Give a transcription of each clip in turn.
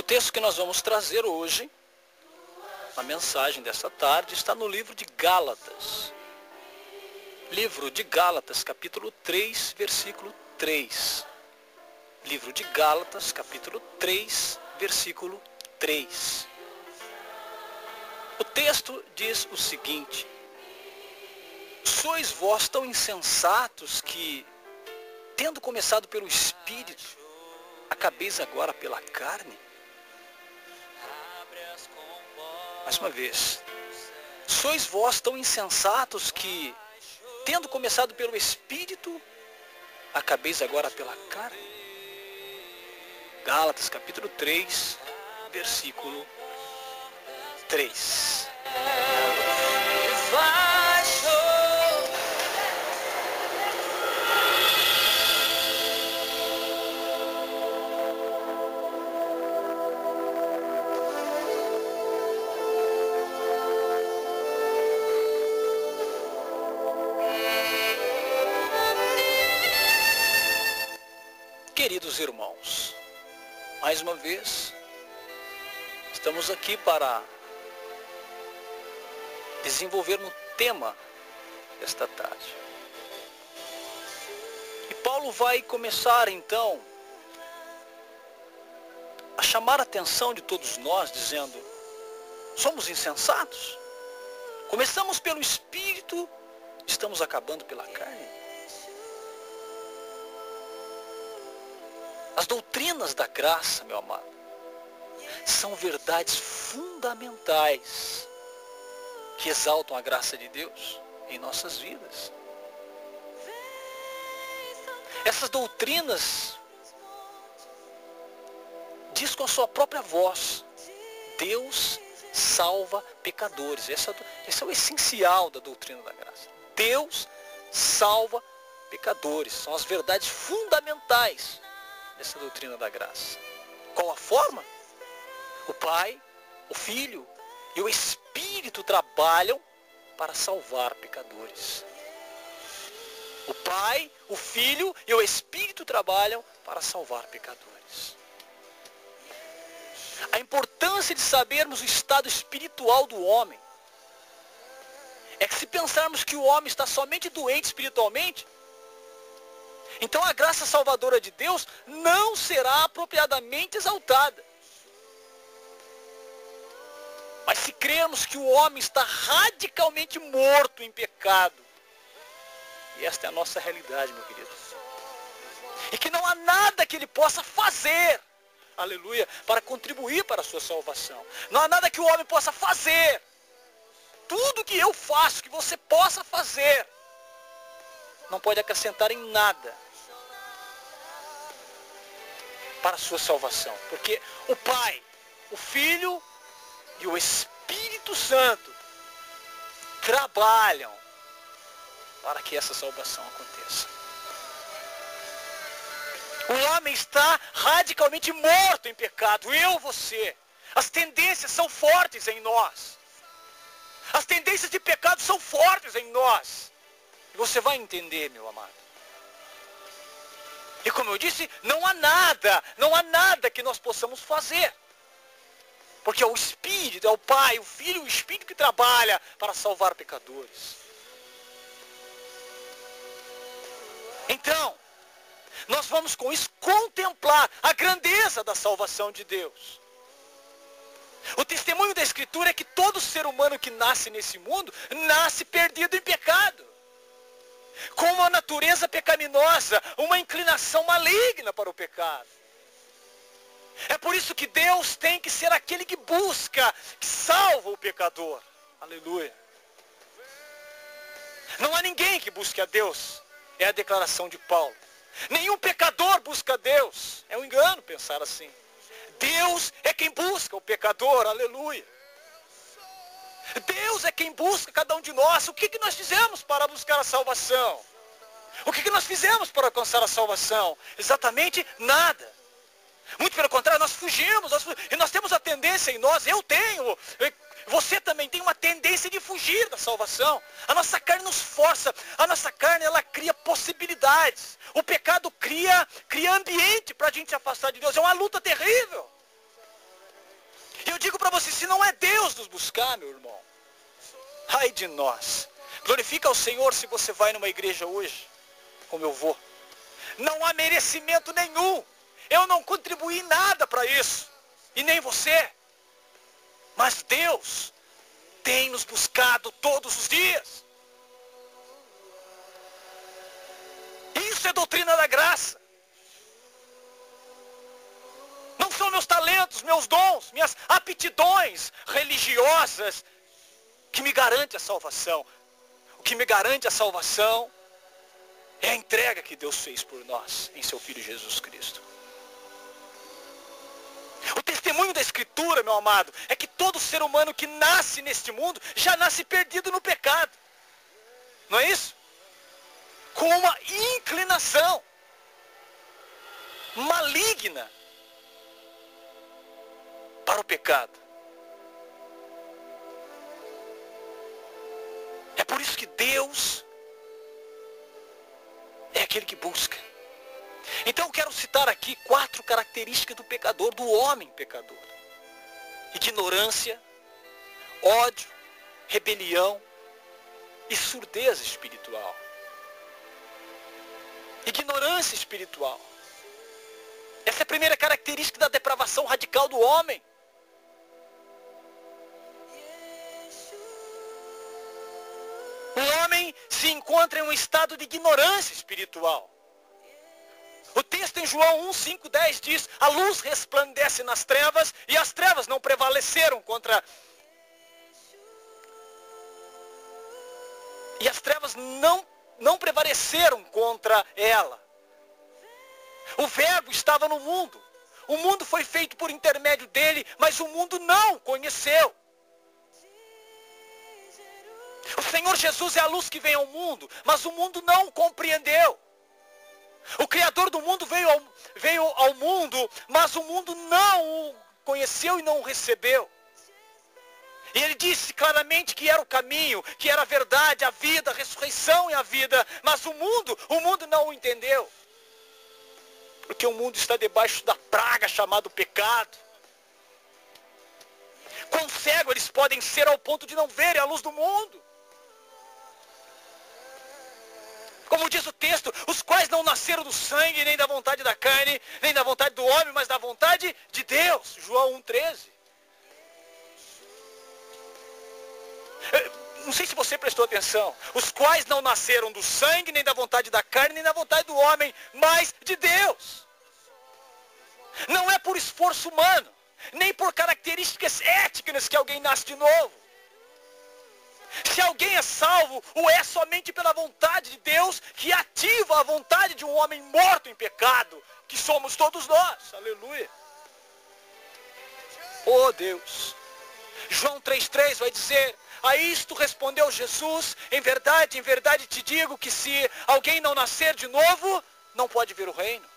texto que nós vamos trazer hoje, a mensagem dessa tarde, está no livro de Gálatas. Livro de Gálatas, capítulo 3, versículo 3. Livro de Gálatas, capítulo 3, versículo 3. O texto diz o seguinte: sois vós tão insensatos que, tendo começado pelo Espírito, acabeis agora pela carne? Mais uma vez. Sois vós tão insensatos que, tendo começado pelo Espírito, acabeis agora pela carne? Gálatas capítulo 3, versículo 3. Queridos irmãos, mais uma vez, estamos aqui para desenvolver um tema desta tarde. E Paulo vai começar então a chamar a atenção de todos nós, dizendo: somos insensatos? Começamos pelo Espírito, estamos acabando pela carne? As doutrinas da graça, meu amado, são verdades fundamentais que exaltam a graça de Deus em nossas vidas. Essas doutrinas diz com a sua própria voz: Deus salva pecadores. Esse é o essencial da doutrina da graça. Deus salva pecadores. São as verdades fundamentais dessa doutrina da graça. Qual a forma? O Pai, o Filho e o Espírito trabalham para salvar pecadores. O Pai, o Filho e o Espírito trabalham para salvar pecadores. A importância de sabermos o estado espiritual do homem é que, se pensarmos que o homem está somente doente espiritualmente, então a graça salvadora de Deus não será apropriadamente exaltada. Mas se crermos que o homem está radicalmente morto em pecado, e esta é a nossa realidade, meu querido, e que não há nada que ele possa fazer, aleluia, para contribuir para a sua salvação. Não há nada que o homem possa fazer. Tudo que eu faço, que você possa fazer, não pode acrescentar em nada para a sua salvação. Porque o Pai, o Filho e o Espírito Santo trabalham para que essa salvação aconteça. O homem está radicalmente morto em pecado. Eu, você. As tendências são fortes em nós. As tendências de pecado são fortes em nós. E você vai entender, meu amado. E como eu disse, não há nada que nós possamos fazer. Porque é o Espírito, é o Pai, o Filho e o Espírito que trabalha para salvar pecadores. Então, nós vamos com isso contemplar a grandeza da salvação de Deus. O testemunho da Escritura é que todo ser humano que nasce nesse mundo, nasce perdido em pecado. Com uma natureza pecaminosa, uma inclinação maligna para o pecado. É por isso que Deus tem que ser aquele que busca, que salva o pecador. Aleluia. Não há ninguém que busque a Deus. É a declaração de Paulo. Nenhum pecador busca a Deus. É um engano pensar assim. Deus é quem busca o pecador. Aleluia. Deus é quem busca cada um de nós. O que nós fizemos para buscar a salvação? O que nós fizemos para alcançar a salvação? Exatamente nada. Muito pelo contrário, nós fugimos. E nós temos a tendência em nós, eu tenho, você também tem uma tendência de fugir da salvação. A nossa carne nos força. A nossa carne, ela cria possibilidades. O pecado cria ambiente para a gente se afastar de Deus. É uma luta terrível. E eu digo para você, se não é Deus nos buscar, meu irmão, ai de nós. Glorifica ao Senhor se você vai numa igreja hoje, como eu vou. Não há merecimento nenhum. Eu não contribuí nada para isso. E nem você. Mas Deus tem nos buscado todos os dias. Isso é doutrina da graça. Não são meus talentos, meus dons, minhas aptidões religiosas que me garante a salvação. O que me garante a salvação é a entrega que Deus fez por nós em seu Filho Jesus Cristo. O testemunho da Escritura, meu amado, é que todo ser humano que nasce neste mundo já nasce perdido no pecado. Não é isso? Com uma inclinação maligna para o pecado. É por isso que Deus é aquele que busca. Então eu quero citar aqui 4 características do pecador, do homem pecador: ignorância, ódio, rebelião e surdez espiritual. Ignorância espiritual. Essa é a primeira característica da depravação radical do homem. O homem se encontra em um estado de ignorância espiritual. O texto em João 1, 5, 10 diz: a luz resplandece nas trevas e as trevas não prevaleceram contra... E as trevas não prevaleceram contra ela. O verbo estava no mundo. O mundo foi feito por intermédio dele, mas o mundo não o conheceu. O Senhor Jesus é a luz que vem ao mundo, mas o mundo não o compreendeu. O Criador do mundo veio ao mundo, mas o mundo não o conheceu e não o recebeu. E ele disse claramente que era o caminho, que era a verdade, a vida, a ressurreição e a vida. Mas o mundo não o entendeu. Porque o mundo está debaixo da praga chamada pecado. Quão cego eles podem ser ao ponto de não verem a luz do mundo. Como diz o texto, os quais não nasceram do sangue, nem da vontade da carne, nem da vontade do homem, mas da vontade de Deus. João 1,13. Não sei se você prestou atenção. Os quais não nasceram do sangue, nem da vontade da carne, nem da vontade do homem, mas de Deus. Não é por esforço humano, nem por características étnicas que alguém nasce de novo. Se alguém é salvo, o é somente pela vontade de Deus, que ativa a vontade de um homem morto em pecado, que somos todos nós. Aleluia. Oh Deus. João 3,3 vai dizer: a isto respondeu Jesus: em verdade te digo que se alguém não nascer de novo, não pode ver o reino.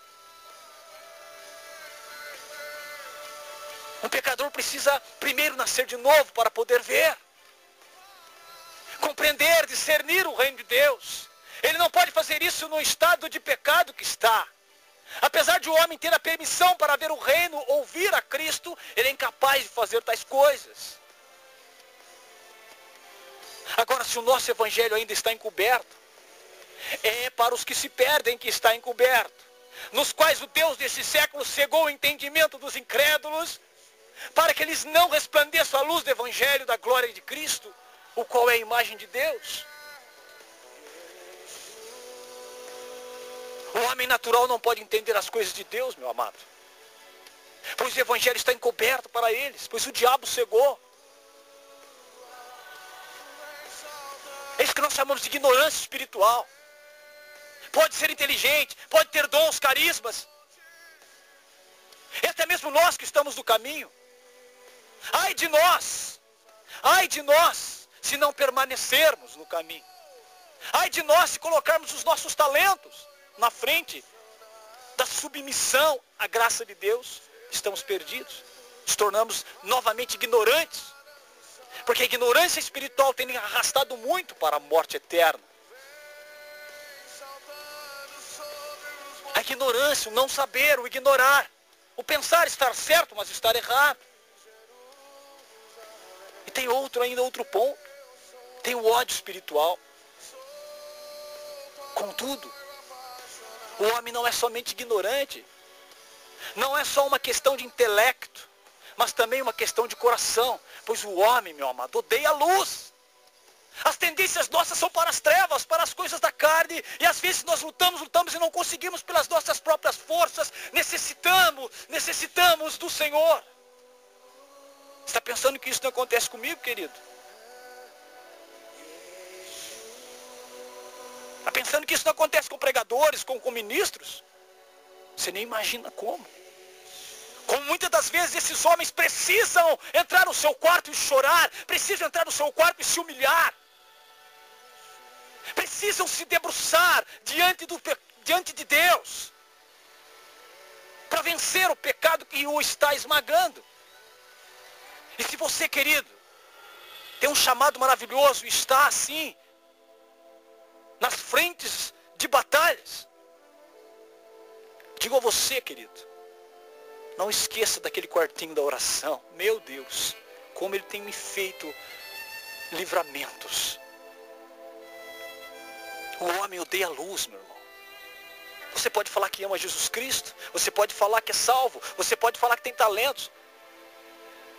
Um pecador precisa primeiro nascer de novo para poder ver, compreender, discernir o reino de Deus. Ele não pode fazer isso no estado de pecado que está. Apesar de o homem ter a permissão para ver o reino, ouvir a Cristo, ele é incapaz de fazer tais coisas. Agora, se o nosso evangelho ainda está encoberto, é para os que se perdem que está encoberto, nos quais o Deus desse século cegou o entendimento dos incrédulos, para que eles não resplandeçam a luz do evangelho da glória de Cristo, o qual é a imagem de Deus. O homem natural não pode entender as coisas de Deus, meu amado, pois o evangelho está encoberto para eles, pois o diabo cegou. É isso que nós chamamos de ignorância espiritual. Pode ser inteligente, pode ter dons, carismas, e até mesmo nós que estamos no caminho. Ai de nós, se não permanecermos no caminho. Ai de nós se colocarmos os nossos talentos na frente da submissão à graça de Deus. Estamos perdidos, nos tornamos novamente ignorantes, porque a ignorância espiritual tem arrastado muito para a morte eterna. A ignorância, o não saber, o ignorar, o pensar estar certo, mas estar errado. tem outro ponto. Tem o ódio espiritual. Contudo, o homem não é somente ignorante. Não é só uma questão de intelecto, mas também uma questão de coração. Pois o homem, meu amado, odeia a luz. As tendências nossas são para as trevas, para as coisas da carne. E às vezes nós lutamos e não conseguimos pelas nossas próprias forças. Necessitamos do Senhor. Está pensando que isso não acontece comigo, querido? Está pensando que isso não acontece com pregadores, com ministros? Você nem imagina como. Como muitas das vezes esses homens precisam entrar no seu quarto e chorar. Precisam entrar no seu quarto e se humilhar. Precisam se debruçar diante de Deus. Para vencer o pecado que o está esmagando. E se você, querido, tem um chamado maravilhoso e está assim, nas frentes de batalhas, digo a você, querido, não esqueça daquele quartinho da oração. Meu Deus, como ele tem me feito livramentos. O homem odeia a luz, meu irmão. Você pode falar que ama Jesus Cristo, você pode falar que é salvo, você pode falar que tem talentos,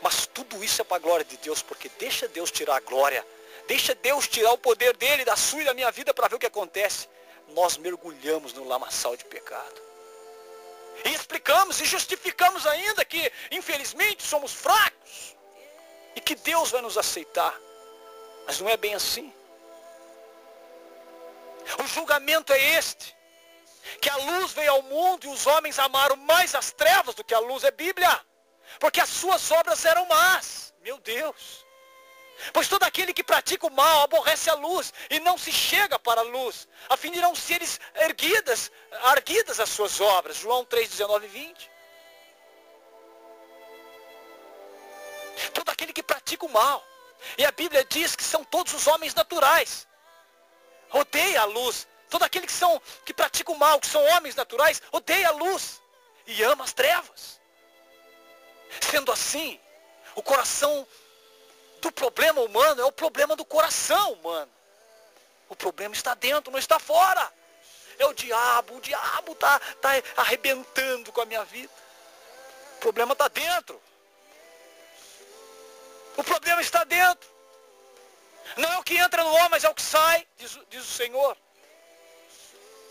mas tudo isso é para a glória de Deus, porque deixa Deus tirar a glória, deixa Deus tirar o poder dele, da sua e da minha vida, para ver o que acontece. Nós mergulhamos no lamaçal de pecado. E explicamos e justificamos ainda que, infelizmente, somos fracos. E que Deus vai nos aceitar. Mas não é bem assim. O julgamento é este. Que a luz veio ao mundo e os homens amaram mais as trevas do que a luz. É Bíblia. Porque as suas obras eram más. Meu Deus. Pois todo aquele que pratica o mal aborrece a luz e não se chega para a luz, a fim de não seres erguidas as suas obras. João 3, 19 e 20. Todo aquele que pratica o mal. E a Bíblia diz que são todos os homens naturais. Odeia a luz. Todo aquele que pratica o mal, que são homens naturais, odeia a luz e ama as trevas. Sendo assim, o coração do problema humano é o problema do coração humano. O problema está dentro, não está fora. É o diabo está arrebentando com a minha vida. O problema está dentro. O problema está dentro. Não é o que entra no homem, mas é o que sai, diz o Senhor.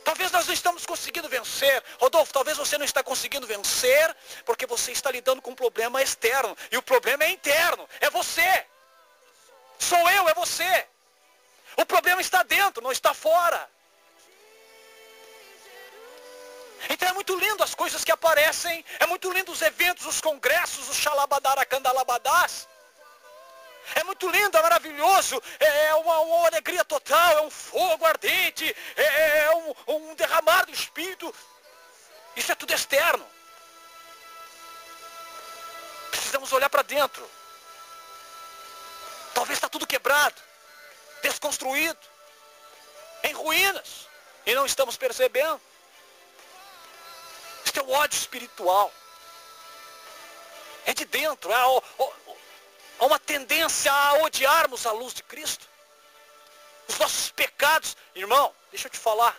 Talvez nós não estamos conseguindo vencer. Rodolfo, talvez você não está conseguindo vencer porque você está lidando com um problema externo. E o problema é interno, é você. Sou eu, é você. O problema está dentro, não está fora. Então é muito lindo as coisas que aparecem. É muito lindo os eventos, os congressos, os xalabadaracandarabadás. É muito lindo, é maravilhoso. É uma alegria total, é um fogo ardente. É um derramar do Espírito. Isso é tudo externo. Precisamos olhar para dentro. Talvez está tudo quebrado, desconstruído, em ruínas, e não estamos percebendo. Isso é o ódio espiritual. É de dentro, há uma tendência a odiarmos a luz de Cristo. Os nossos pecados, irmão, deixa eu te falar.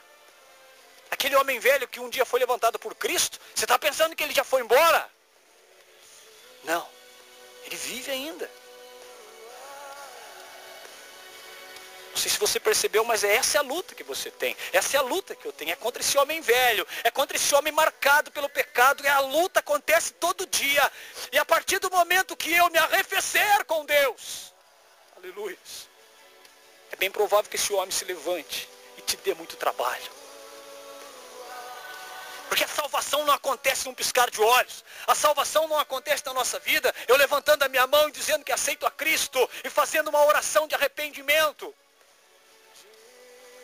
Aquele homem velho que um dia foi levantado por Cristo, você está pensando que ele já foi embora? Não, ele vive ainda. Não sei se você percebeu, mas essa é a luta que você tem. Essa é a luta que eu tenho. É contra esse homem velho. É contra esse homem marcado pelo pecado. E a luta acontece todo dia. E a partir do momento que eu me arrefecer com Deus, aleluia, é bem provável que esse homem se levante e te dê muito trabalho. Porque a salvação não acontece num piscar de olhos. A salvação não acontece na nossa vida eu levantando a minha mão e dizendo que aceito a Cristo e fazendo uma oração de arrependimento.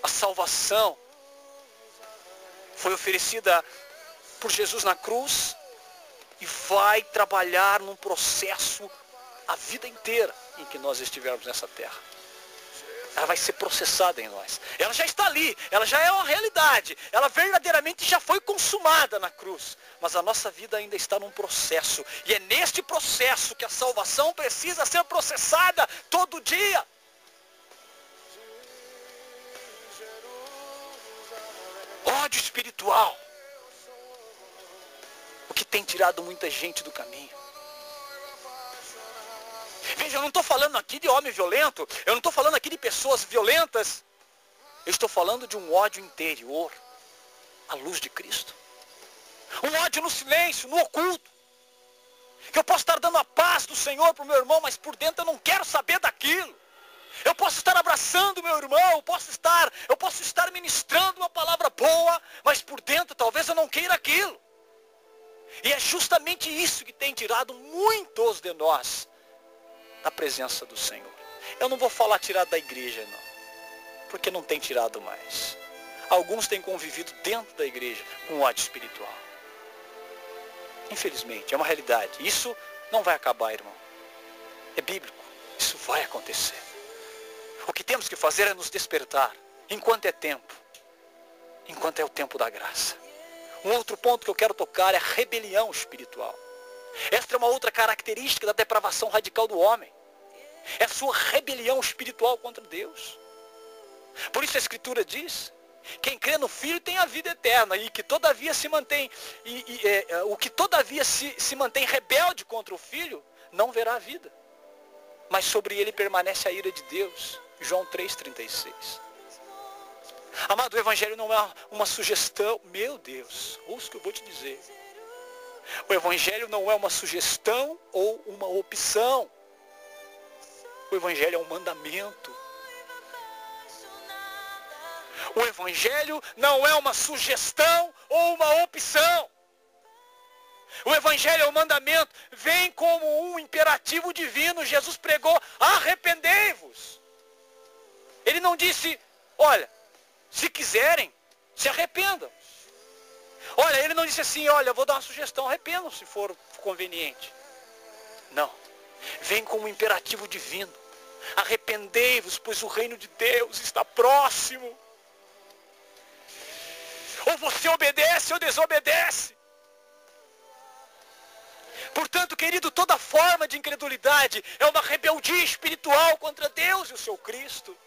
A salvação foi oferecida por Jesus na cruz e vai trabalhar num processo a vida inteira em que nós estivermos nessa terra. ela vai ser processada em nós. Ela já está ali, ela já é uma realidade, ela verdadeiramente já foi consumada na cruz. Mas a nossa vida ainda está num processo, e é neste processo que a salvação precisa ser processada todo dia. Ódio espiritual, o que tem tirado muita gente do caminho. Veja, eu não estou falando aqui de homem violento, eu não estou falando aqui de pessoas violentas. Eu estou falando de um ódio interior, à luz de Cristo. Um ódio no silêncio, no oculto. Que eu posso estar dando a paz do Senhor para o meu irmão, mas por dentro eu não quero saber daquilo. Eu posso estar abraçando meu irmão, eu posso estar ministrando uma palavra boa, mas por dentro talvez eu não queira aquilo. E é justamente isso que tem tirado muitos de nós da presença do Senhor. Eu não vou falar tirado da igreja, não, porque não tem tirado mais. Alguns têm convivido dentro da igreja com ódio espiritual. Infelizmente, é uma realidade. Isso não vai acabar, irmão. É bíblico. Isso vai acontecer. O que temos que fazer é nos despertar, enquanto é tempo. Enquanto é o tempo da graça. Um outro ponto que eu quero tocar é a rebelião espiritual. Esta é uma outra característica da depravação radical do homem. É a sua rebelião espiritual contra Deus. Por isso a Escritura diz: quem crê no Filho tem a vida eterna, e que todavia se mantém, o que todavia se mantém rebelde contra o Filho, não verá a vida. Mas sobre ele permanece a ira de Deus. João 3,36. Amado, o Evangelho não é uma sugestão. Meu Deus, ouça o que eu vou te dizer. O Evangelho não é uma sugestão ou uma opção. O Evangelho é um mandamento. O Evangelho não é uma sugestão ou uma opção. O Evangelho é um mandamento. Vem como um imperativo divino. Jesus pregou: arrependei-vos. Ele não disse: olha, se quiserem, se arrependam. Olha, ele não disse assim: olha, vou dar uma sugestão, arrependam se for conveniente. Não. Vem como um imperativo divino. Arrependei-vos, pois o reino de Deus está próximo. Ou você obedece ou desobedece. Portanto, querido, toda forma de incredulidade é uma rebeldia espiritual contra Deus e o seu Cristo.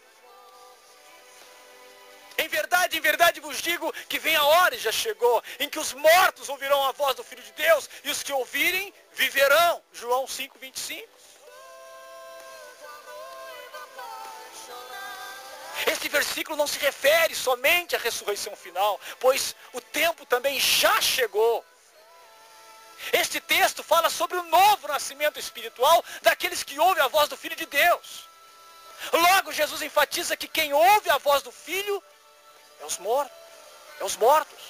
Em verdade vos digo que vem a hora, e já chegou, em que os mortos ouvirão a voz do Filho de Deus, e os que ouvirem viverão. João 5,25. Este versículo não se refere somente à ressurreição final, pois o tempo também já chegou. Este texto fala sobre o novo nascimento espiritual daqueles que ouvem a voz do Filho de Deus. Logo, Jesus enfatiza que quem ouve a voz do Filho é os mortos.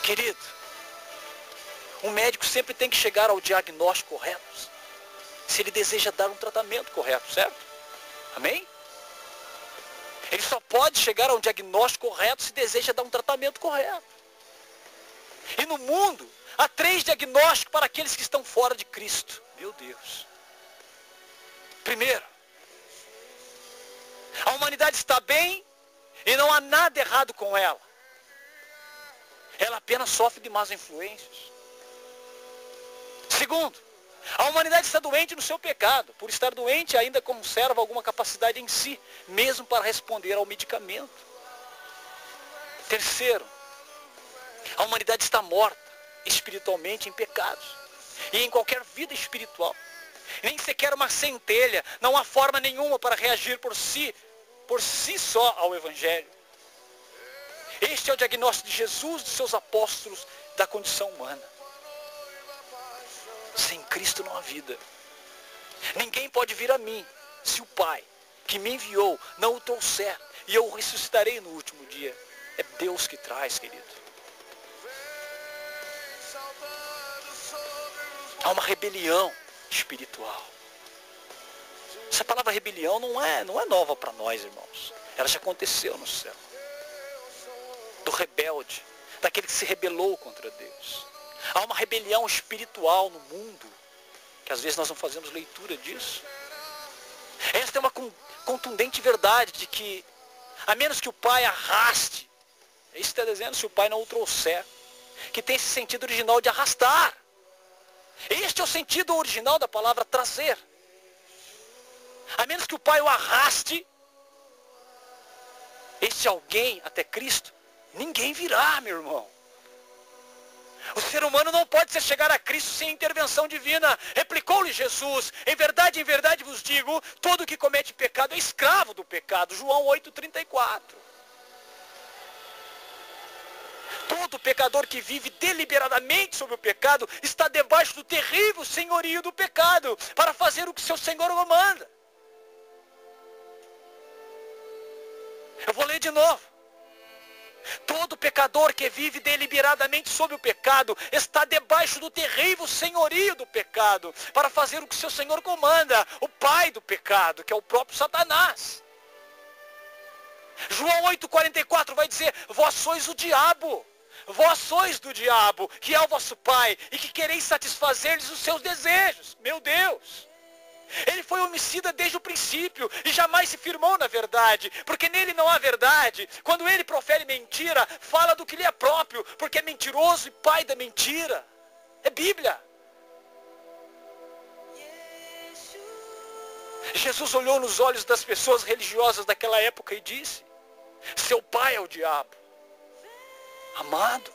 Querido, um médico sempre tem que chegar ao diagnóstico correto, se ele deseja dar um tratamento correto, certo? Amém? Ele só pode chegar a um diagnóstico correto se deseja dar um tratamento correto. E no mundo, há 3 diagnósticos para aqueles que estão fora de Cristo. Meu Deus. Primeiro, a humanidade está bem e não há nada errado com ela. Ela apenas sofre de más influências. Segundo, a humanidade está doente no seu pecado. Por estar doente, ainda conserva alguma capacidade em si, mesmo para responder ao medicamento. Terceiro, a humanidade está morta espiritualmente em pecados e em qualquer vida espiritual. Nem sequer uma centelha, não há forma nenhuma para reagir por si só ao Evangelho. Este é o diagnóstico de Jesus, de seus apóstolos, da condição humana. Sem Cristo não há vida. Ninguém pode vir a mim, se o Pai, que me enviou, não o trouxer, e eu o ressuscitarei no último dia. É Deus que traz, querido. Há uma rebelião espiritual. Essa palavra rebelião não é nova para nós, irmãos. Ela já aconteceu no céu. Do rebelde, daquele que se rebelou contra Deus. Há uma rebelião espiritual no mundo. que às vezes nós não fazemos leitura disso. Esta é uma contundente verdade de que, a menos que o pai arraste, isso está dizendo se o pai não o trouxer, que tem esse sentido original de arrastar. Este é o sentido original da palavra trazer. A menos que o pai o arraste, esse alguém até Cristo, ninguém virá, meu irmão. O ser humano não pode chegar a Cristo sem intervenção divina. Replicou-lhe Jesus: em verdade vos digo, todo que comete pecado é escravo do pecado. João 8,34. Todo pecador que vive deliberadamente sobre o pecado está debaixo do terrível senhorio do pecado, para fazer o que seu Senhor o manda. Eu vou ler de novo. Todo pecador que vive deliberadamente sobre o pecado está debaixo do terrível senhorio do pecado, para fazer o que seu Senhor comanda, o pai do pecado, que é o próprio Satanás. João 8,44 vai dizer: vós sois o diabo, vós sois do diabo, que é o vosso pai, e que quereis satisfazer-lhes os seus desejos. Meu Deus! Ele foi homicida desde o princípio e jamais se firmou na verdade, porque nele não há verdade. Quando ele profere mentira, fala do que lhe é próprio, porque é mentiroso e pai da mentira. É Bíblia. Jesus olhou nos olhos das pessoas religiosas daquela época e disse: seu pai é o diabo. Amado,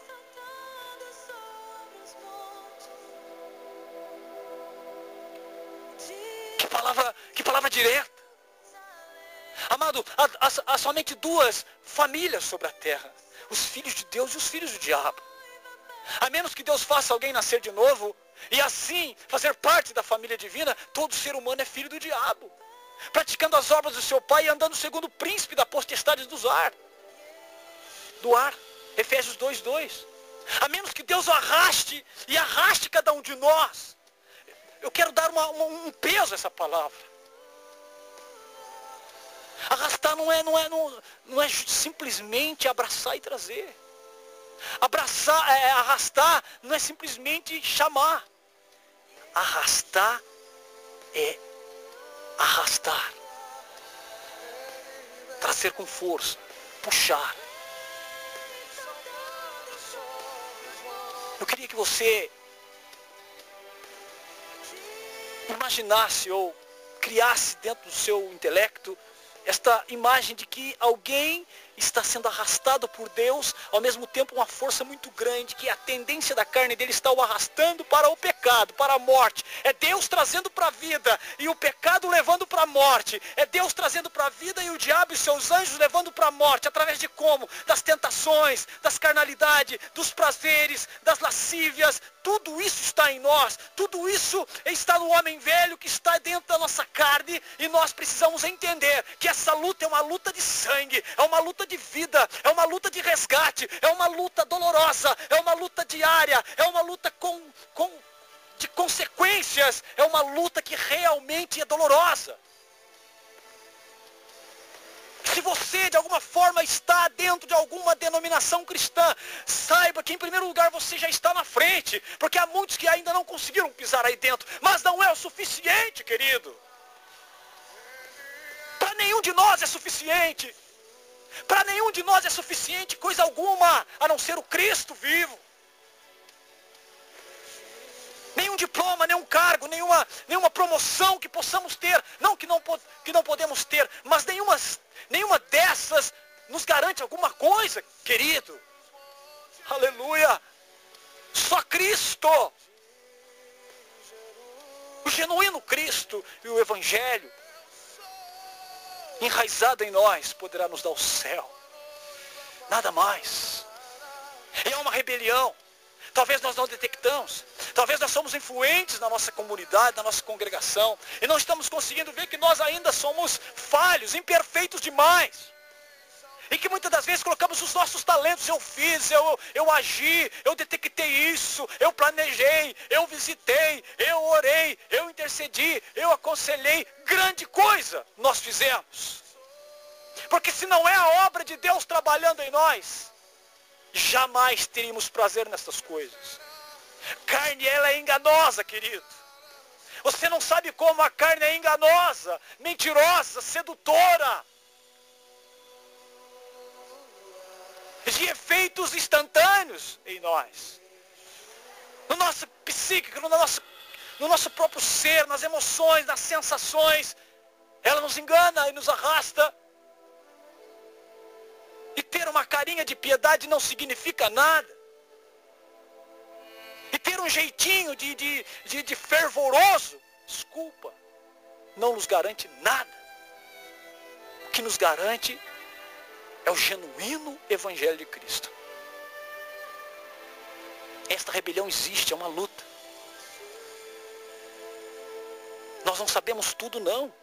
que palavra direta. Amado, há somente duas famílias sobre a terra: os filhos de Deus e os filhos do diabo. A menos que Deus faça alguém nascer de novo e assim fazer parte da família divina, todo ser humano é filho do diabo, praticando as obras do seu pai e andando segundo o príncipe da potestade do ar. Efésios 2:2. A menos que Deus o arraste e arraste cada um de nós. Eu quero dar um peso a essa palavra. Arrastar não é simplesmente abraçar e trazer. Arrastar não é simplesmente chamar. Arrastar é arrastar. Trazer com força. Puxar. Eu queria que você imaginasse ou criasse dentro do seu intelecto esta imagem de que alguém está sendo arrastado por Deus, ao mesmo tempo uma força muito grande, que a tendência da carne dele está o arrastando para o pecado, para a morte. É Deus trazendo para a vida e o pecado levando para a morte. É Deus trazendo para a vida e o diabo e seus anjos levando para a morte. Através de como? Das tentações, das carnalidades, dos prazeres, das lascívias. Tudo isso está em nós. Tudo isso está no homem velho que está dentro da nossa carne. E nós precisamos entender que essa luta é uma luta de sangue, é uma luta de vida, é uma luta de resgate, é uma luta dolorosa, é uma luta diária, é uma luta de consequências, é uma luta que realmente é dolorosa. Se você de alguma forma está dentro de alguma denominação cristã, saiba que em primeiro lugar você já está na frente, porque há muitos que ainda não conseguiram pisar aí dentro, mas não é o suficiente, querido. Para nenhum de nós é suficiente. Para nenhum de nós é suficiente coisa alguma, a não ser o Cristo vivo. Nenhum diploma, nenhum cargo, nenhuma promoção que possamos ter. Não que não podemos ter, mas nenhuma dessas nos garante alguma coisa, querido. Aleluia. Só Cristo. O genuíno Cristo e o Evangelho enraizado em nós poderá nos dar o céu. Nada mais. E é uma rebelião. Talvez nós não detectamos. Talvez nós somos influentes na nossa comunidade, na nossa congregação. E não estamos conseguindo ver que nós ainda somos falhos, imperfeitos demais. E que muitas das vezes colocamos os nossos talentos. Eu fiz, eu agi, eu detectei isso, eu planejei, eu visitei, eu orei, eu intercedi, eu aconselhei. Grande coisa nós fizemos. Porque se não é a obra de Deus trabalhando em nós, jamais teríamos prazer nessas coisas. Carne, ela é enganosa, querido. Você não sabe como a carne é enganosa, mentirosa, sedutora. De efeitos instantâneos em nós. No nosso psíquico, no nosso próprio ser, nas emoções, nas sensações. Ela nos engana e nos arrasta. E ter uma carinha de piedade não significa nada. E ter um jeitinho de fervoroso, desculpa, não nos garante nada. O que nos garante é o genuíno Evangelho de Cristo. Esta rebelião existe, é uma luta. Nós não sabemos tudo, não.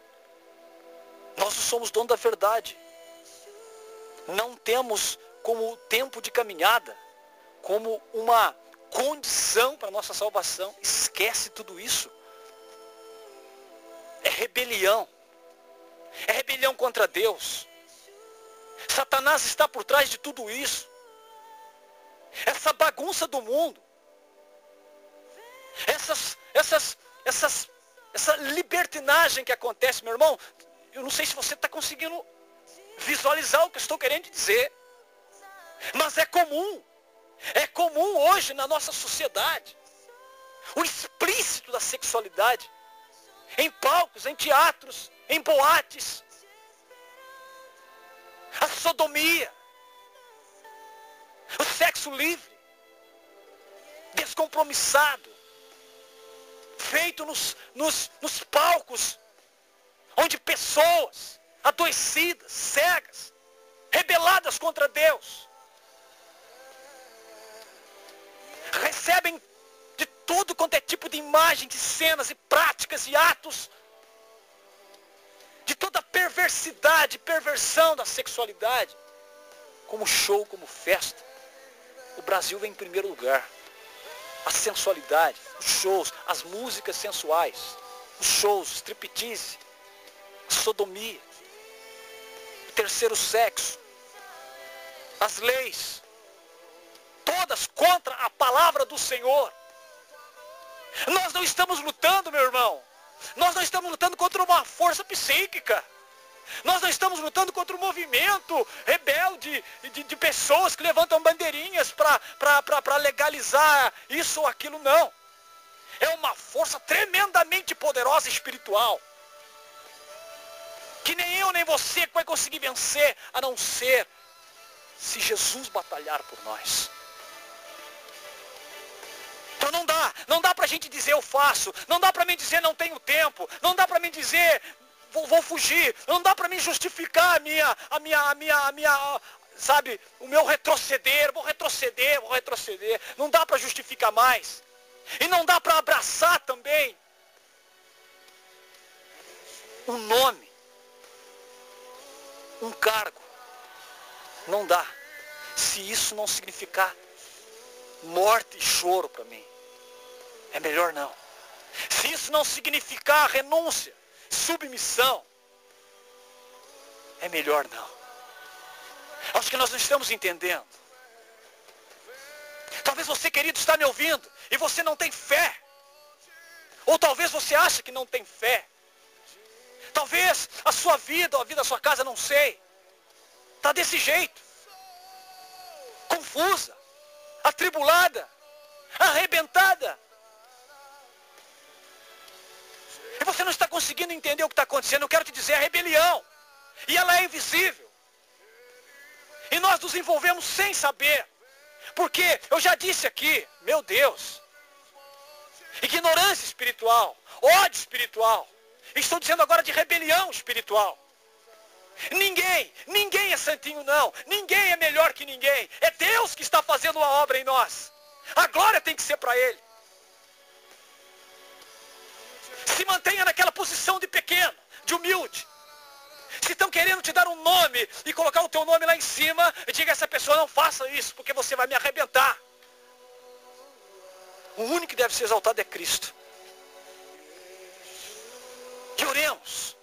Nós não somos dono da verdade. Não temos como tempo de caminhada, como uma condição para a nossa salvação. Esquece tudo isso. É rebelião. É rebelião contra Deus. Satanás está por trás de tudo isso. Essa bagunça do mundo. Essa libertinagem que acontece, meu irmão. Eu não sei se você está conseguindo visualizar o que eu estou querendo dizer. Mas é comum. É comum hoje na nossa sociedade. O explícito da sexualidade. Em palcos, em teatros, em boates. A sodomia. O sexo livre. Descompromissado. Feito nos palcos. Onde pessoas adoecidas, cegas, rebeladas contra Deus, recebem de tudo quanto é tipo de imagem, de cenas e práticas e atos, de toda a perversidade, perversão da sexualidade, como show, como festa. O Brasil vem em primeiro lugar. A sensualidade, os shows, as músicas sensuais, os shows, striptease, a sodomia, o terceiro sexo, as leis, todas contra a palavra do Senhor. Nós não estamos lutando, meu irmão. Nós não estamos lutando contra uma força psíquica. Nós não estamos lutando contra um movimento rebelde de pessoas que levantam bandeirinhas para legalizar isso ou aquilo, não. É uma força tremendamente poderosa espiritual. Que nem eu nem você vai conseguir vencer, a não ser se Jesus batalhar por nós. Então não dá pra gente dizer eu faço, não dá pra mim dizer não tenho tempo, não dá pra mim dizer vou fugir, não dá pra mim justificar sabe, o meu retroceder, vou retroceder, não dá pra justificar mais. E não dá pra abraçar também um nome, um cargo. Não dá. Se isso não significar morte e choro para mim, é melhor não. Se isso não significar renúncia, submissão, é melhor não. Acho que nós não estamos entendendo. Talvez você, querido, está me ouvindo e você não tem fé. Ou talvez você acha que não tem fé. Talvez a sua vida ou a vida da sua casa, não sei, está desse jeito. Confusa, atribulada, arrebentada. E você não está conseguindo entender o que está acontecendo. Eu quero te dizer, é rebelião. E ela é invisível. E nós nos envolvemos sem saber. Porque eu já disse aqui, meu Deus, ignorância espiritual, ódio espiritual. Estou dizendo agora de rebelião espiritual. Ninguém é santinho não. Ninguém é melhor que ninguém. É Deus que está fazendo uma obra em nós. A glória tem que ser para Ele. Se mantenha naquela posição de pequeno, de humilde. Se estão querendo te dar um nome e colocar o teu nome lá em cima, diga a essa pessoa, não faça isso, porque você vai me arrebentar. O único que deve ser exaltado é Cristo. E oremos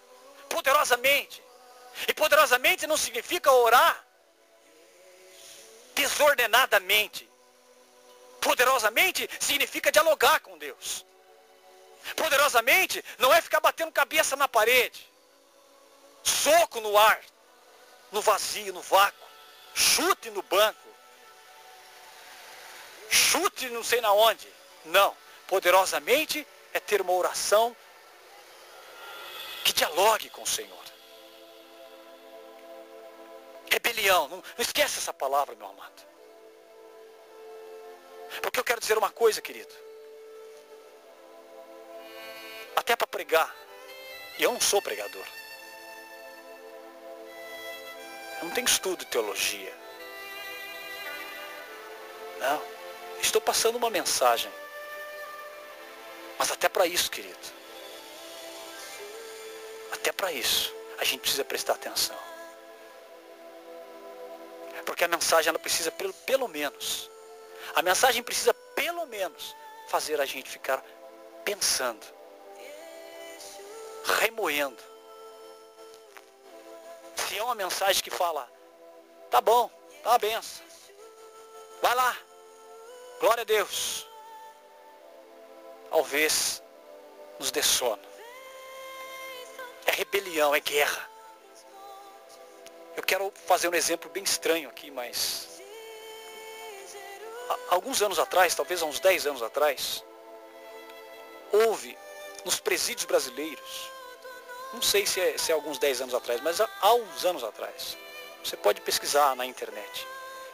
poderosamente. E poderosamente não significa orar desordenadamente. Poderosamente significa dialogar com Deus. Poderosamente não é ficar batendo cabeça na parede. Soco no ar, no vazio, no vácuo. Chute no banco. Chute não sei na onde. Não. Poderosamente é ter uma oração que dialogue com o Senhor. Rebelião. Não esquece essa palavra, meu amado. Porque eu quero dizer uma coisa, querido. Até para pregar. E eu não sou pregador. Eu não tenho estudo de teologia. Não. Estou passando uma mensagem. Mas até para isso, querido. Até para isso, a gente precisa prestar atenção. Porque a mensagem, ela precisa pelo menos. A mensagem precisa pelo menos fazer a gente ficar pensando. Remoendo. Se é uma mensagem que fala, tá bom, tá uma benção. Vai lá. Glória a Deus. Talvez nos dê sono. É rebelião, é guerra. Eu quero fazer um exemplo bem estranho aqui, mas há alguns anos atrás, talvez há uns 10 anos atrás, houve nos presídios brasileiros, não sei se é alguns 10 anos atrás, mas há uns anos atrás, você pode pesquisar na internet,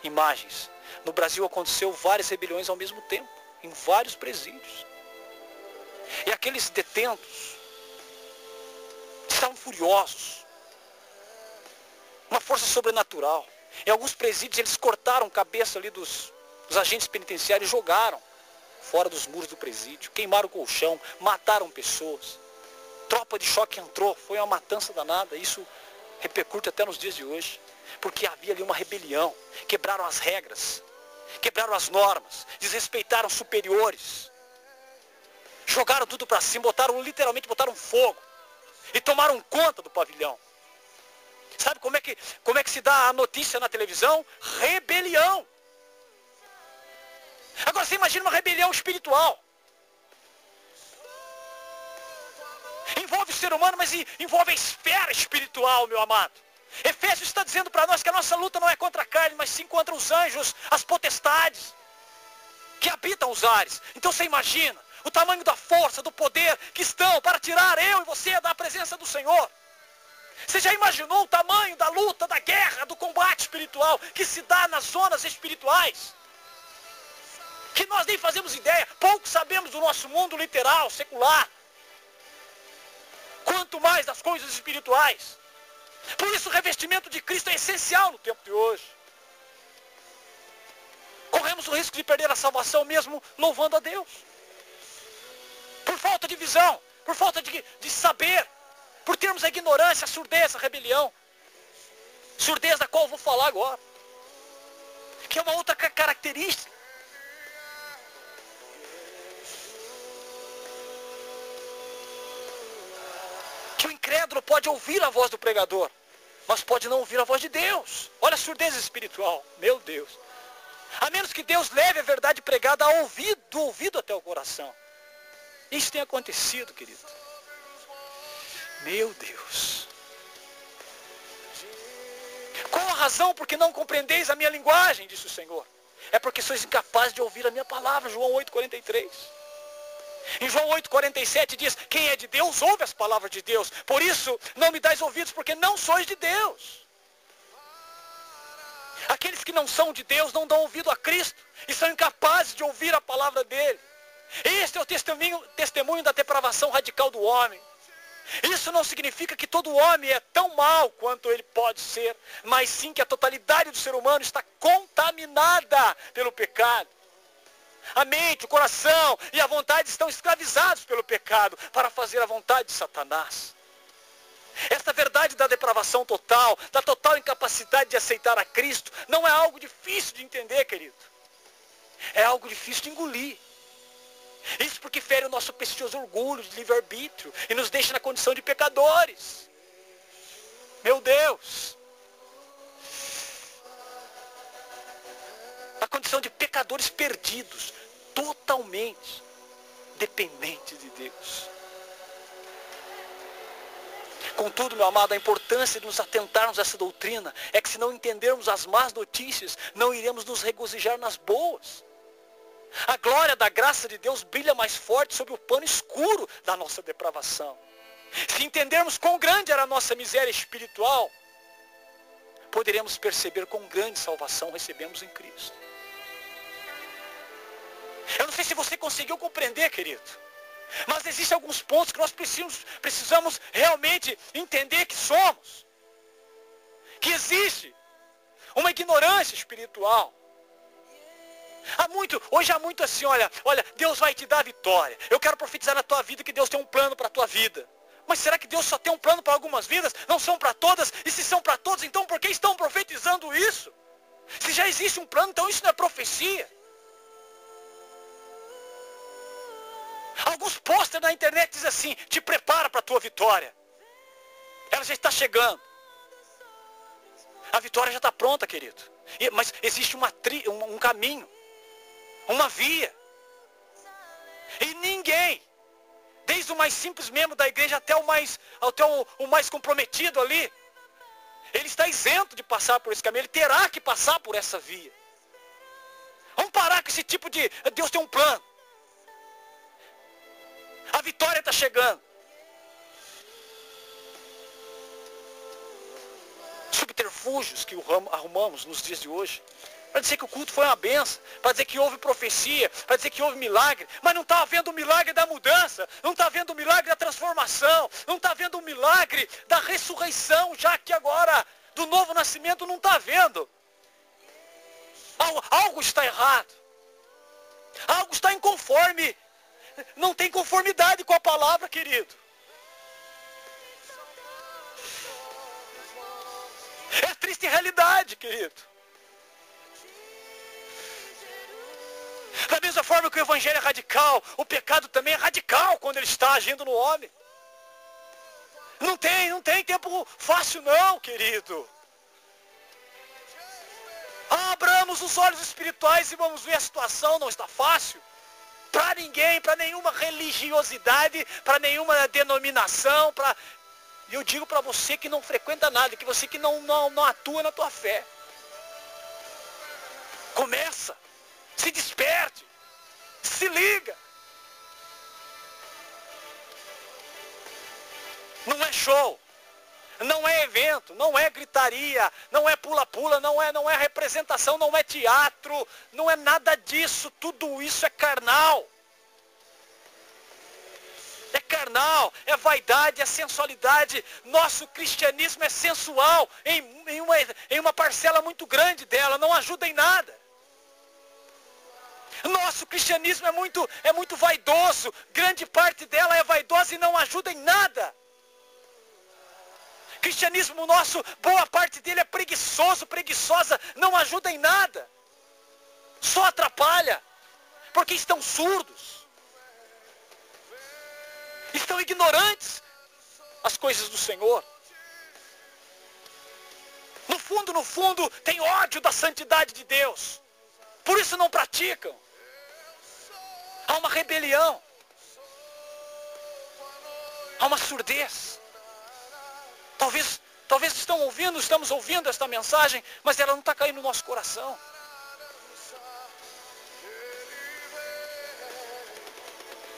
imagens. No Brasil aconteceu várias rebeliões ao mesmo tempo, em vários presídios. E aqueles detentos estavam furiosos. Uma força sobrenatural. Em alguns presídios eles cortaram a cabeça ali dos agentes penitenciários e jogaram fora dos muros do presídio. Queimaram o colchão, mataram pessoas. Tropa de choque entrou, foi uma matança danada. Isso repercute até nos dias de hoje. Porque havia ali uma rebelião. Quebraram as regras. Quebraram as normas. Desrespeitaram superiores. Jogaram tudo para cima, literalmente botaram fogo. E tomaram conta do pavilhão. Sabe como é que se dá a notícia na televisão? Rebelião. Agora você imagina uma rebelião espiritual. Envolve o ser humano, mas envolve a esfera espiritual, meu amado. Efésios está dizendo para nós que a nossa luta não é contra a carne, mas sim contra os anjos, as potestades que habitam os ares. Então você imagina o tamanho da força, do poder que estão para tirar eu e você da presença do Senhor. Você já imaginou o tamanho da luta, da guerra, do combate espiritual que se dá nas zonas espirituais? Que nós nem fazemos ideia, pouco sabemos do nosso mundo literal, secular. Quanto mais das coisas espirituais. Por isso o revestimento de Cristo é essencial no tempo de hoje. Corremos o risco de perder a salvação mesmo louvando a Deus. Por falta de visão, por falta de saber, por termos a ignorância, a surdez, a rebelião. Surdez da qual eu vou falar agora. Que é uma outra característica. Que o incrédulo pode ouvir a voz do pregador, mas pode não ouvir a voz de Deus. Olha a surdez espiritual, meu Deus. A menos que Deus leve a verdade pregada ao ouvido, do ouvido até o coração. Isso tem acontecido, querido. Meu Deus. Qual a razão por que não compreendeis a minha linguagem, disse o Senhor? É porque sois incapazes de ouvir a minha palavra, João 8,43. Em João 8,47 diz, quem é de Deus, ouve as palavras de Deus. Por isso, não me dais ouvidos, porque não sois de Deus. Aqueles que não são de Deus não dão ouvido a Cristo e são incapazes de ouvir a palavra dele. Este é o testemunho da depravação radical do homem. Isso não significa que todo homem é tão mau quanto ele pode ser, mas sim que a totalidade do ser humano está contaminada pelo pecado. A mente, o coração e a vontade estão escravizados pelo pecado para fazer a vontade de Satanás. Esta verdade da depravação total, da total incapacidade de aceitar a Cristo, não é algo difícil de entender, querido. É algo difícil de engolir. Isso porque fere o nosso precioso orgulho de livre-arbítrio e nos deixa na condição de pecadores. Meu Deus! Na condição de pecadores perdidos, totalmente dependentes de Deus. Contudo, meu amado, a importância de nos atentarmos a essa doutrina é que se não entendermos as más notícias, não iremos nos regozijar nas boas. A glória da graça de Deus brilha mais forte sobre o pano escuro da nossa depravação. Se entendermos quão grande era a nossa miséria espiritual, poderemos perceber quão grande salvação recebemos em Cristo. Eu não sei se você conseguiu compreender, querido, mas existem alguns pontos que nós precisamos realmente entender que somos. Que existe uma ignorância espiritual. Hoje há muito assim, olha, Deus vai te dar vitória. Eu quero profetizar na tua vida que Deus tem um plano para a tua vida. Mas será que Deus só tem um plano para algumas vidas? Não são para todas? E se são para todos, então por que estão profetizando isso? Se já existe um plano, então isso não é profecia. Alguns posters na internet dizem assim, te prepara para a tua vitória. Ela já está chegando. A vitória já está pronta, querido. Mas existe um caminho, uma via. E ninguém, desde o mais simples membro da igreja até o mais comprometido ali, ele está isento de passar por esse caminho. Ele terá que passar por essa via. Vamos parar com esse tipo de... Deus tem um plano. A vitória está chegando. Subterfúgios que arrumamos nos dias de hoje. Para dizer que o culto foi uma benção. Para dizer que houve profecia. Para dizer que houve milagre. Mas não está havendo o milagre da mudança. Não está havendo o milagre da transformação. Não está havendo o milagre da ressurreição. Já que agora, do novo nascimento, não está havendo. Algo está errado. Algo está inconforme. Não tem conformidade com a palavra, querido. É a triste realidade, querido. Da mesma forma que o evangelho é radical, o pecado também é radical quando ele está agindo no homem. Não tem tempo fácil não, querido. Abramos os olhos espirituais e vamos ver a situação, não está fácil. Para ninguém, para nenhuma religiosidade, para nenhuma denominação, e eu digo para você que não frequenta nada, que você que não atua na tua fé. Começa, se desperte, se liga. Não é show, não é evento, não é gritaria, não é pula-pula, não é representação, não é teatro, não é nada disso, tudo isso é carnal. É carnal, é vaidade, é sensualidade. Nosso cristianismo é sensual em uma parcela muito grande dela, não ajuda em nada. Nosso cristianismo é muito vaidoso, grande parte dela é vaidosa e não ajuda em nada. Cristianismo nosso, boa parte dele é preguiçosa, não ajuda em nada. Só atrapalha, porque estão surdos. Estão ignorantes as coisas do Senhor. No fundo, tem ódio da santidade de Deus. Por isso não praticam. Há uma rebelião. Há uma surdez. Talvez estamos ouvindo esta mensagem, mas ela não está caindo no nosso coração.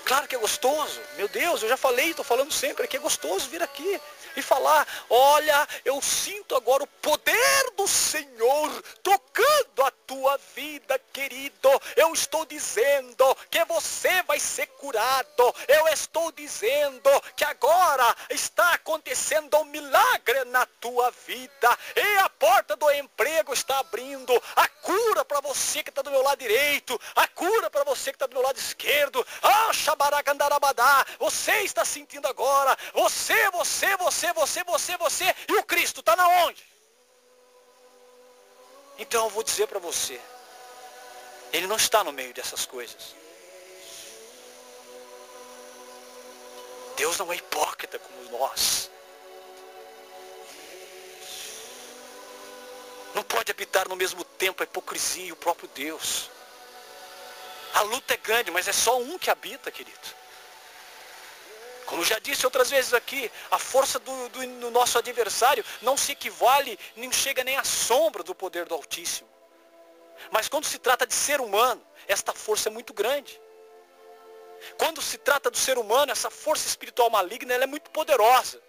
Claro que é gostoso. Meu Deus, eu já falei, estou falando sempre, que é gostoso vir aqui e falar, olha, eu sinto agora o poder do Senhor tocando a tua vida, querido. Eu estou dizendo que você vai ser curado. Eu estou dizendo que agora está acontecendo um milagre na tua vida. E a porta do emprego está abrindo. A cura para você que está do meu lado direito. A cura para você que está do meu lado esquerdo. Ah, Xabaracandarabadá. Você está sentindo agora. Você. E o Cristo está na onde? Então eu vou dizer para você. Ele não está no meio dessas coisas. Deus não é hipócrita como nós. Não pode habitar no mesmo tempo a hipocrisia e o próprio Deus. A luta é grande, mas é só um que habita, querido. Como já disse outras vezes aqui, a força do nosso adversário não se equivale, nem chega nem à sombra do poder do Altíssimo. Mas quando se trata de ser humano, esta força é muito grande. Quando se trata do ser humano, essa força espiritual maligna, ela é muito poderosa.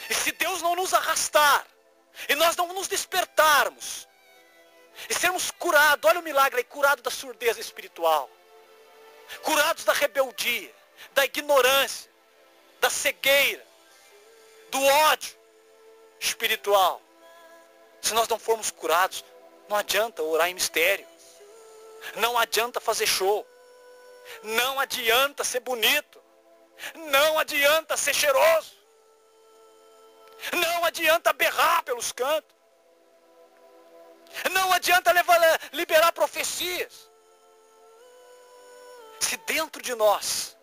E se Deus não nos arrastar, e nós não nos despertarmos, e sermos curados, olha o milagre aí, curados da surdez espiritual, curados da rebeldia, da ignorância, da cegueira, do ódio espiritual. Se nós não formos curados, não adianta orar em mistério, não adianta fazer show, não adianta ser bonito, não adianta ser cheiroso, não adianta berrar pelos cantos, não adianta liberar profecias. Se dentro de nós,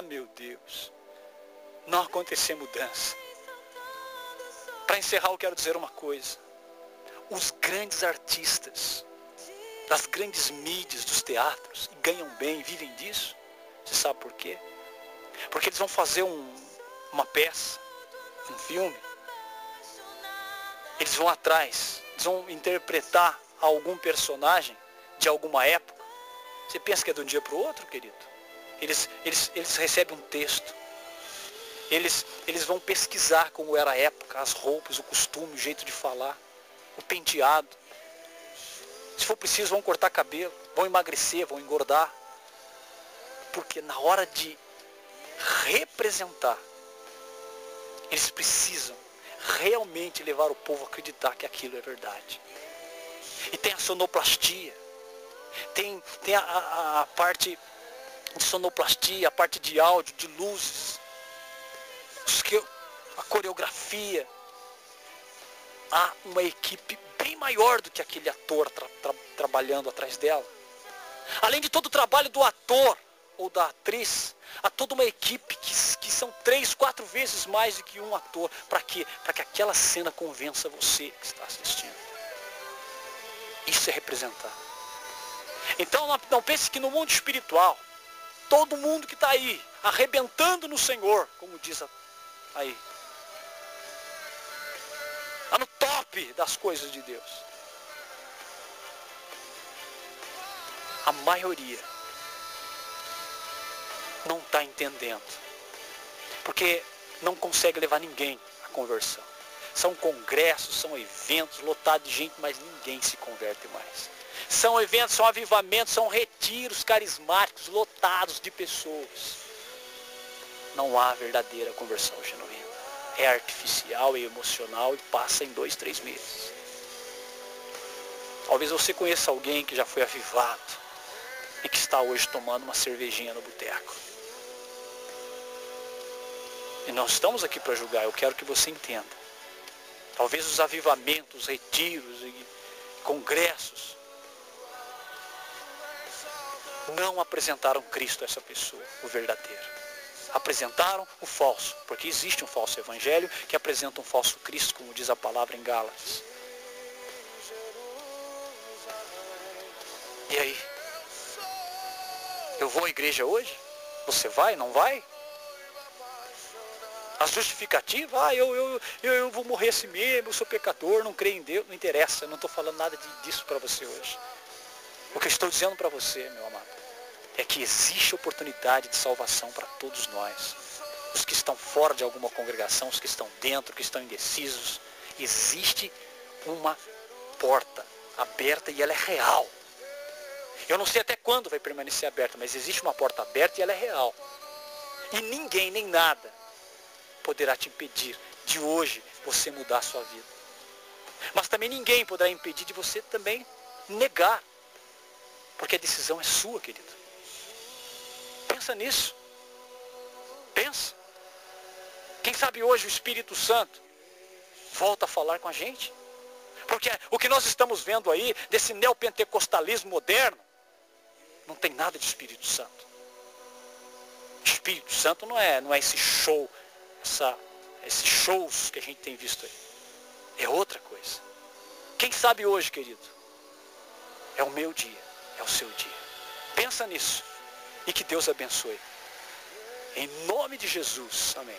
meu Deus, não acontecer mudança. Para encerrar, eu quero dizer uma coisa. Os grandes artistas, das grandes mídias, dos teatros, ganham bem, vivem disso. Você sabe por quê? Porque eles vão fazer uma peça, um filme. Eles vão atrás, eles vão interpretar algum personagem de alguma época. Você pensa que é de um dia para o outro, querido? Eles recebem um texto. Eles vão pesquisar como era a época, as roupas, o costume, o jeito de falar, o penteado. Se for preciso, vão cortar cabelo, vão emagrecer, vão engordar. Porque na hora de representar, eles precisam realmente levar o povo a acreditar que aquilo é verdade. E tem a sonoplastia, tem a parte de sonoplastia, a parte de áudio, de luzes, a coreografia. Há uma equipe bem maior do que aquele ator trabalhando atrás dela. Além de todo o trabalho do ator ou da atriz, há toda uma equipe que são 3, 4 vezes mais do que um ator. Para quê? Para que aquela cena convença você que está assistindo. Isso é representar. Então não pense que no mundo espiritual, todo mundo que está aí, arrebentando no Senhor, como diz aí, está no top das coisas de Deus. A maioria não está entendendo, porque não consegue levar ninguém à conversão. São congressos, são eventos lotados de gente, mas ninguém se converte mais. São eventos, são avivamentos, são retiros carismáticos lotados de pessoas. Não há verdadeira conversão genuína. É artificial, é emocional e passa em 2, 3 meses. Talvez você conheça alguém que já foi avivado e que está hoje tomando uma cervejinha no boteco. E não estamos aqui para julgar, eu quero que você entenda. Talvez os avivamentos, retiros e congressos não apresentaram Cristo a essa pessoa, o verdadeiro. Apresentaram o falso, porque existe um falso evangelho que apresenta um falso Cristo, como diz a palavra em Gálatas. E aí? Eu vou à igreja hoje? Você vai? Não vai? A justificativa, eu vou morrer assim mesmo, eu sou pecador, não creio em Deus, não interessa, eu não estou falando nada disso para você hoje. O que eu estou dizendo para você, meu amado, é que existe oportunidade de salvação para todos nós. Os que estão fora de alguma congregação, os que estão dentro, que estão indecisos. Existe uma porta aberta e ela é real. Eu não sei até quando vai permanecer aberta, mas existe uma porta aberta e ela é real. E ninguém, nem nada, poderá te impedir de hoje você mudar a sua vida. Mas também ninguém poderá impedir de você também negar. Porque a decisão é sua, querido. Pensa nisso. Pensa. Quem sabe hoje o Espírito Santo volta a falar com a gente. Porque o que nós estamos vendo aí, desse neopentecostalismo moderno, não tem nada de Espírito Santo. Espírito Santo não é esse show, esses shows que a gente tem visto aí. É outra coisa. Quem sabe hoje, querido, é o meu dia, é é o seu dia. Pensa nisso e que Deus abençoe. Em nome de Jesus. Amém.